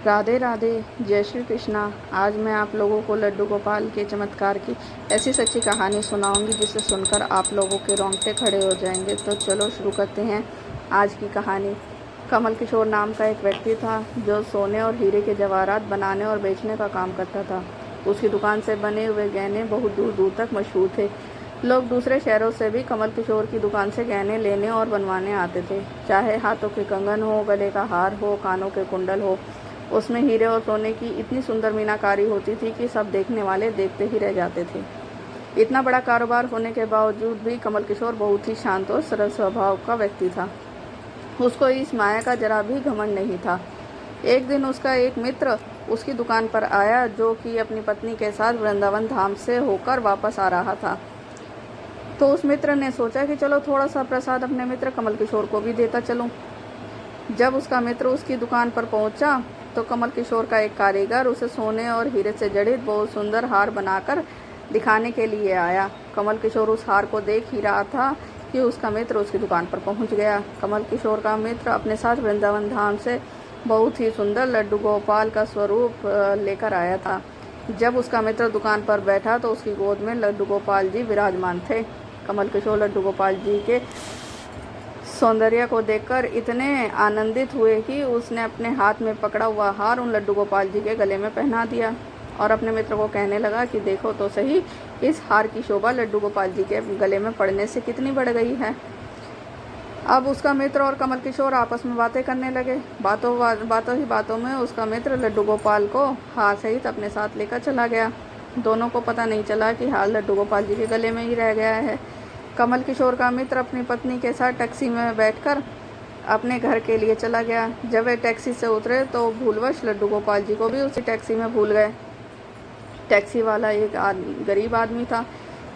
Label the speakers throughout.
Speaker 1: राधे राधे, जय श्री कृष्णा। आज मैं आप लोगों को लड्डू गोपाल के चमत्कार की ऐसी सच्ची कहानी सुनाऊंगी जिसे सुनकर आप लोगों के रोंगटे खड़े हो जाएंगे। तो चलो शुरू करते हैं आज की कहानी। कमल किशोर नाम का एक व्यक्ति था जो सोने और हीरे के जवाहरात बनाने और बेचने का काम करता था। उसकी दुकान से बने हुए गहने बहुत दूर दूर तक मशहूर थे। लोग दूसरे शहरों से भी कमल किशोर की दुकान से गहने लेने और बनवाने आते थे। चाहे हाथों के कंगन हो, गले का हार हो, कानों के कुंडल हो, उसमें हीरे और सोने की इतनी सुंदर मीनाकारी होती थी कि सब देखने वाले देखते ही रह जाते थे। इतना बड़ा कारोबार होने के बावजूद भी कमल किशोर बहुत ही शांत और सरल स्वभाव का व्यक्ति था। उसको इस माया का जरा भी घमंड नहीं था। एक दिन उसका एक मित्र उसकी दुकान पर आया जो कि अपनी पत्नी के साथ वृंदावन धाम से होकर वापस आ रहा था। तो उस मित्र ने सोचा कि चलो थोड़ा सा प्रसाद अपने मित्र कमल किशोर को भी देता चलूं। जब उसका मित्र उसकी दुकान पर पहुंचा तो कमल किशोर का एक कारीगर उसे सोने और हीरे से जड़ित बहुत सुंदर हार बनाकर दिखाने के लिए आया। कमल किशोर उस हार को देख ही रहा था कि उसका मित्र उसकी दुकान पर पहुंच गया। कमल किशोर का मित्र अपने साथ वृंदावन धाम से बहुत ही सुंदर लड्डू गोपाल का स्वरूप लेकर आया था। जब उसका मित्र दुकान पर बैठा तो उसकी गोद में लड्डू गोपाल जी विराजमान थे। कमल किशोर लड्डू गोपाल जी के सौंदर्य को देखकर इतने आनंदित हुए कि उसने अपने हाथ में पकड़ा हुआ हार उन लड्डू गोपाल जी के गले में पहना दिया और अपने मित्र को कहने लगा कि देखो तो सही, इस हार की शोभा लड्डू गोपाल जी के गले में पड़ने से कितनी बढ़ गई है। अब उसका मित्र और कमल किशोर आपस में बातें करने लगे। बातों में उसका मित्र लड्डू गोपाल को हार सहित अपने साथ लेकर चला गया। दोनों को पता नहीं चला कि हार लड्डू गोपाल जी के गले में ही रह गया है। कमल किशोर का मित्र अपनी पत्नी के साथ टैक्सी में बैठकर अपने घर के लिए चला गया। जब वे टैक्सी से उतरे तो भूलवश लड्डू गोपाल जी को भी उसी टैक्सी में भूल गए। टैक्सी वाला एक गरीब आदमी था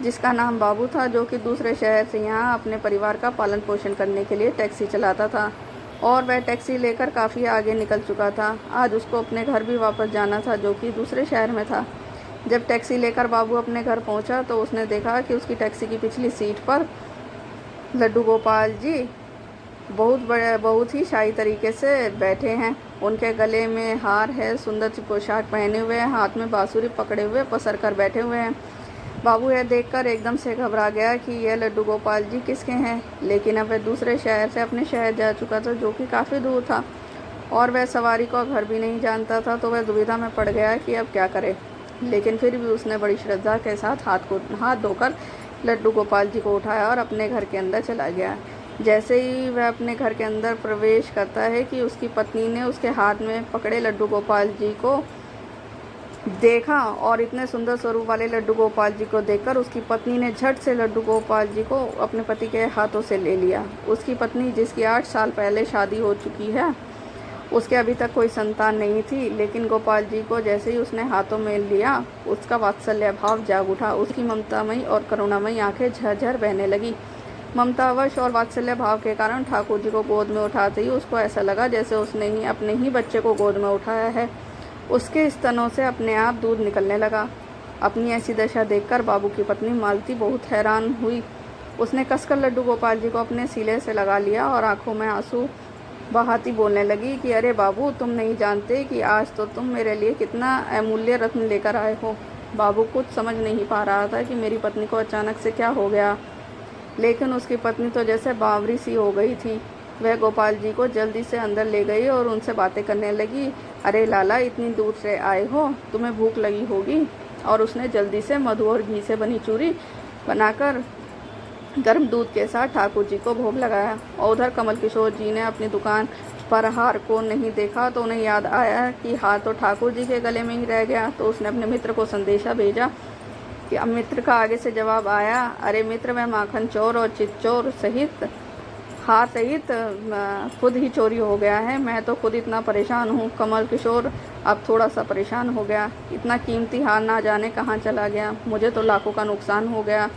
Speaker 1: जिसका नाम बाबू था, जो कि दूसरे शहर से यहाँ अपने परिवार का पालन पोषण करने के लिए टैक्सी चलाता था और वह टैक्सी लेकर काफ़ी आगे निकल चुका था। आज उसको अपने घर भी वापस जाना था जो कि दूसरे शहर में था। जब टैक्सी लेकर बाबू अपने घर पहुंचा तो उसने देखा कि उसकी टैक्सी की पिछली सीट पर लड्डू गोपाल जी बहुत ही शाही तरीके से बैठे हैं। उनके गले में हार है, सुंदर सी पोशाक पहने हुए हैं, हाथ में बांसुरी पकड़े हुए पसर कर बैठे हुए हैं। बाबू यह देखकर एकदम से घबरा गया कि यह लड्डू गोपाल जी किसके हैं। लेकिन अब वह दूसरे शहर से अपने शहर जा चुका था जो कि काफ़ी दूर था और वह सवारी का घर भी नहीं जानता था। तो वह दुविधा में पड़ गया कि अब क्या करे। लेकिन फिर भी उसने बड़ी श्रद्धा के साथ हाथ धोकर लड्डू गोपाल जी को उठाया और अपने घर के अंदर चला गया। जैसे ही वह अपने घर के अंदर प्रवेश करता है कि उसकी पत्नी ने उसके हाथ में पकड़े लड्डू गोपाल जी को देखा और इतने सुंदर स्वरूप वाले लड्डू गोपाल जी को देखकर उसकी पत्नी ने झट से लड्डू गोपाल जी को अपने पति के हाथों से ले लिया। उसकी पत्नी, जिसकी 8 साल पहले शादी हो चुकी है, उसके अभी तक कोई संतान नहीं थी, लेकिन गोपाल जी को जैसे ही उसने हाथों में लिया उसका वात्सल्य भाव जाग उठा। उसकी ममतामयी और करुणामयी आंखें झरझर बहने लगी। ममतावश और वात्सल्य भाव के कारण ठाकुर जी को गोद में उठाते ही उसको ऐसा लगा जैसे उसने ही अपने ही बच्चे को गोद में उठाया है। उसके स्तनों से अपने आप दूध निकलने लगा। अपनी ऐसी दशा देखकर बाबू की पत्नी मालती बहुत हैरान हुई। उसने कसकर लड्डू गोपाल जी को अपने सीने से लगा लिया और आंखों में आंसू बहाती बोलने लगी कि अरे बाबू, तुम नहीं जानते कि आज तो तुम मेरे लिए कितना अमूल्य रत्न लेकर आए हो। बाबू कुछ समझ नहीं पा रहा था कि मेरी पत्नी को अचानक से क्या हो गया, लेकिन उसकी पत्नी तो जैसे बावरी सी हो गई थी। वह गोपाल जी को जल्दी से अंदर ले गई और उनसे बातें करने लगी। अरे लाला, इतनी दूर से आए हो, तुम्हें भूख लगी होगी। और उसने जल्दी से मधु और घी से बनी चूरी बनाकर गर्म दूध के साथ ठाकुर जी को भोग लगाया। और उधर कमल किशोर जी ने अपनी दुकान पर हार को नहीं देखा तो उन्हें याद आया कि हार तो ठाकुर जी के गले में ही रह गया। तो उसने अपने मित्र को संदेशा भेजा कि अब मित्र का आगे से जवाब आया, अरे मित्र, वह माखन चोर और चिच्चोर सहित हार सहित खुद ही चोरी हो गया है। मैं तो खुद इतना परेशान हूँ। कमल किशोर अब थोड़ा सा परेशान हो गया। इतना कीमती हार ना जाने कहाँ चला गया। मुझे तो लाखों का नुकसान हो गया।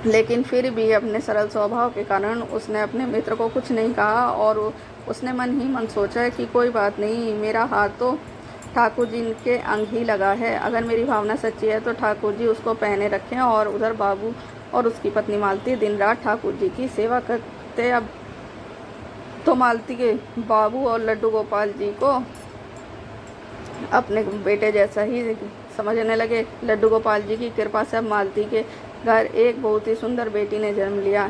Speaker 1: लेकिन फिर भी अपने सरल स्वभाव के कारण उसने अपने मित्र को कुछ नहीं कहा और उसने मन ही मन सोचा कि कोई बात नहीं, मेरा हाथ तो ठाकुर जी के अंग ही लगा है। अगर मेरी भावना सच्ची है तो ठाकुर जी उसको पहने रखें। और उधर बाबू और उसकी पत्नी मालती दिन रात ठाकुर जी की सेवा करते। अब तो मालती के बाबू और लड्डू गोपाल जी को अपने बेटे जैसा ही समझने लगे। लड्डू गोपाल जी की कृपा से अब मालती के घर एक बहुत ही सुंदर बेटी ने जन्म लिया।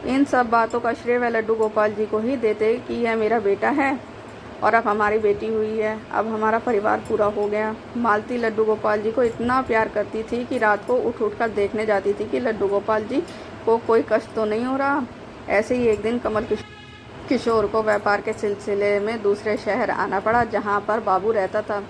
Speaker 1: इन सब बातों का श्रेय वह लड्डू गोपाल जी को ही देते कि यह मेरा बेटा है और अब हमारी बेटी हुई है, अब हमारा परिवार पूरा हो गया। मालती लड्डू गोपाल जी को इतना प्यार करती थी कि रात को उठ उठ कर देखने जाती थी कि लड्डू गोपाल जी को कोई कष्ट तो नहीं हो रहा। ऐसे ही एक दिन कमल किशोर को व्यापार के सिलसिले में दूसरे शहर आना पड़ा जहाँ पर बाबू रहता था।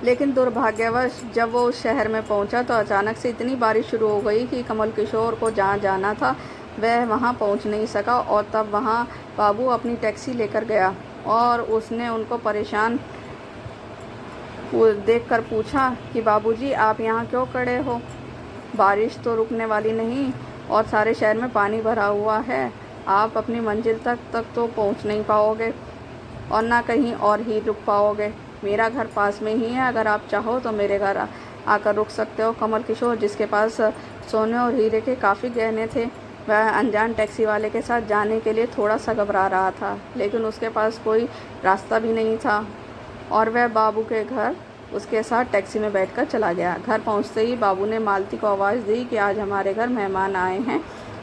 Speaker 1: लेकिन दुर्भाग्यवश जब वो उस शहर में पहुंचा तो अचानक से इतनी बारिश शुरू हो गई कि कमल किशोर को जहाँ जाना था वह वहाँ पहुँच नहीं सका। और तब वहाँ बाबू अपनी टैक्सी लेकर गया और उसने उनको परेशान देखकर पूछा कि बाबूजी आप यहाँ क्यों खड़े हो? बारिश तो रुकने वाली नहीं और सारे शहर में पानी भरा हुआ है, आप अपनी मंजिल तक तो पहुँच नहीं पाओगे और ना कहीं और ही रुक पाओगे। मेरा घर पास में ही है, अगर आप चाहो तो मेरे घर आकर रुक सकते हो। कमल किशोर, जिसके पास सोने और हीरे के काफ़ी गहने थे, वह अनजान टैक्सी वाले के साथ जाने के लिए थोड़ा सा घबरा रहा था, लेकिन उसके पास कोई रास्ता भी नहीं था और वह बाबू के घर उसके साथ टैक्सी में बैठकर चला गया। घर पहुंचते ही बाबू ने मालती को आवाज़ दी कि आज हमारे घर मेहमान आए हैं,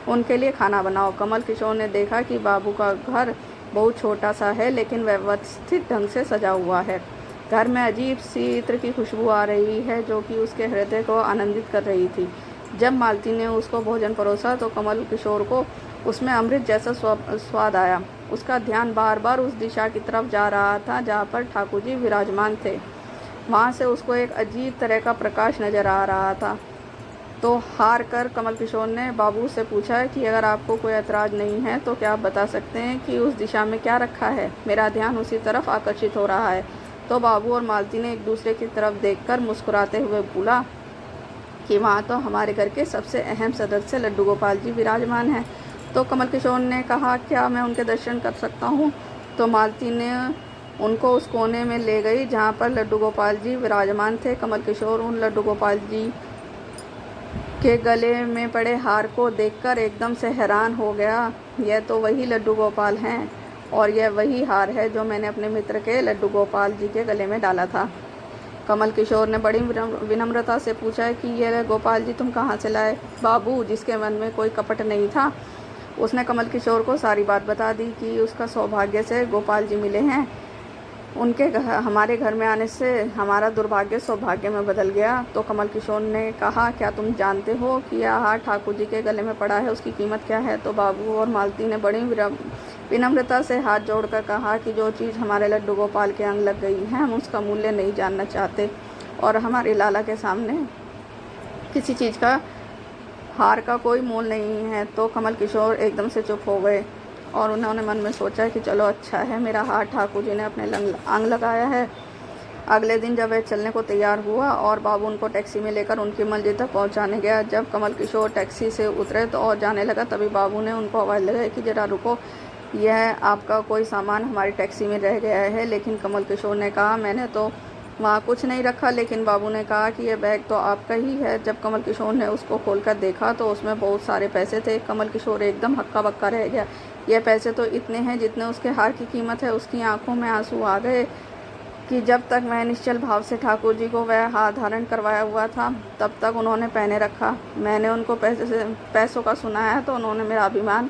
Speaker 1: उनके लिए खाना बनाओ। कमल किशोर ने देखा कि बाबू का घर बहुत छोटा सा है लेकिन व्यवस्थित ढंग से सजा हुआ है। घर में अजीब सी इत्र की खुशबू आ रही है जो कि उसके हृदय को आनंदित कर रही थी। जब मालती ने उसको भोजन परोसा तो कमल किशोर को उसमें अमृत जैसा स्वाद आया। उसका ध्यान बार बार उस दिशा की तरफ जा रहा था जहाँ पर ठाकुर जी विराजमान थे। वहाँ से उसको एक अजीब तरह का प्रकाश नजर आ रहा था। तो हार कर कमल किशोर ने बाबू से पूछा कि अगर आपको कोई एतराज़ नहीं है तो क्या आप बता सकते हैं कि उस दिशा में क्या रखा है? मेरा ध्यान उसी तरफ आकर्षित हो रहा है। तो बाबू और मालती ने एक दूसरे की तरफ देखकर मुस्कुराते हुए बोला कि वहाँ तो हमारे घर के सबसे अहम सदस्य लड्डू गोपाल जी विराजमान हैं। तो कमल किशोर ने कहा, क्या मैं उनके दर्शन कर सकता हूँ? तो मालती ने उनको उस कोने में ले गई जहाँ पर लड्डू गोपाल जी विराजमान थे। कमल किशोर उन लड्डू गोपाल जी के गले में पड़े हार को देखकर एकदम से हैरान हो गया। यह तो वही लड्डू गोपाल हैं और यह वही हार है जो मैंने अपने मित्र के लड्डू गोपाल जी के गले में डाला था। कमल किशोर ने बड़ी विनम्रता से पूछा कि यह गोपाल जी तुम कहाँ से लाए? बाबू, जिसके मन में कोई कपट नहीं था, उसने कमल किशोर को सारी बात बता दी कि उसका सौभाग्य से गोपाल जी मिले हैं। उनके हमारे घर में आने से हमारा दुर्भाग्य सौभाग्य में बदल गया। तो कमल किशोर ने कहा, क्या तुम जानते हो कि यह हार ठाकुर जी के गले में पड़ा है, उसकी कीमत क्या है? तो बाबू और मालती ने बड़ी विनम्रता से हाथ जोड़कर कहा कि जो चीज़ हमारे लड्डू गोपाल के अंग लग गई है हम उसका मूल्य नहीं जानना चाहते और हमारे लाला के सामने किसी चीज़ का हार का कोई मोल नहीं है। तो कमल किशोर एकदम से चुप हो गए और उन्होंने मन में सोचा कि चलो अच्छा है, मेरा हार ठाकुर जी ने अपने अंग लगाया है। अगले दिन जब वह चलने को तैयार हुआ और बाबू उनको टैक्सी में लेकर उनकी मंजिल तक पहुंचाने गया, जब कमल किशोर टैक्सी से उतरे तो और जाने लगा, तभी बाबू ने उनको आवाज़ लगाई कि ज़रा रुको, यह आपका कोई सामान हमारी टैक्सी में रह गया है। लेकिन कमल किशोर ने कहा, मैंने तो वहाँ कुछ नहीं रखा। लेकिन बाबू ने कहा कि यह बैग तो आपका ही है। जब कमल किशोर ने उसको खोलकर देखा तो उसमें बहुत सारे पैसे थे। कमल किशोर एकदम हक्का बक्का रह गया। यह पैसे तो इतने हैं जितने उसके हार की कीमत है। उसकी आंखों में आंसू आ गए कि जब तक मैं निश्चल भाव से ठाकुर जी को वह हार धारण करवाया हुआ था तब तक उन्होंने पहने रखा। मैंने उनको पैसों का सुनाया तो उन्होंने मेरा अभिमान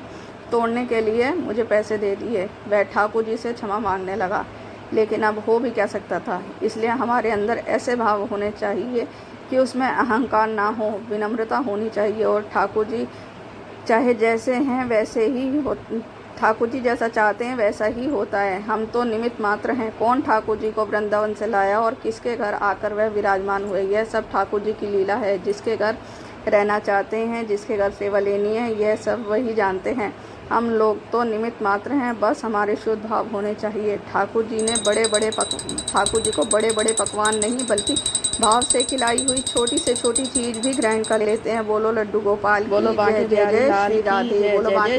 Speaker 1: तोड़ने के लिए मुझे पैसे दे दिए। वह ठाकुर जी से क्षमा मांगने लगा, लेकिन अब हो भी क्या सकता था। इसलिए हमारे अंदर ऐसे भाव होने चाहिए कि उसमें अहंकार ना हो, विनम्रता होनी चाहिए और ठाकुर जी चाहे जैसे हैं वैसे ही हो, ठाकुर जी जैसा चाहते हैं वैसा ही होता है। हम तो निमित्त मात्र हैं। कौन ठाकुर जी को वृंदावन से लाया और किसके घर आकर वह विराजमान हुए, यह सब ठाकुर जी की लीला है। जिसके घर रहना चाहते हैं, जिसके घर सेवा लेनी है, यह सब वही जानते हैं। हम लोग तो निमित्त मात्र हैं, बस हमारे शुद्ध भाव होने चाहिए। ठाकुर जी को बड़े बड़े पकवान नहीं बल्कि भाव से खिलाई हुई छोटी से छोटी चीज़ भी ग्रहण कर लेते हैं। बोलो लड्डू गोपाल, बोलो बांके बिहारी लाल की जय, बोलो बांके।